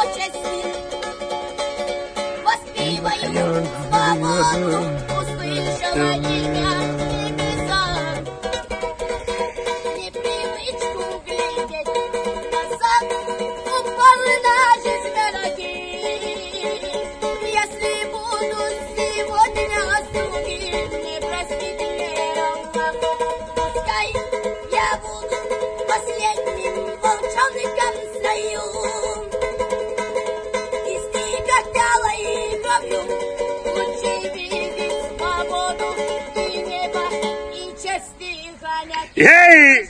почесні. Поспіваю свободу, услышала ім'я небеса. Непривычку глядеть назад, упали наши дорогие. Если буду сегодня другим, не простит мне Аллах. Пускай я буду последним волчонком стою. Истекала и кровью, лучше видеть свободу и небо, и честь и хранять. Гей!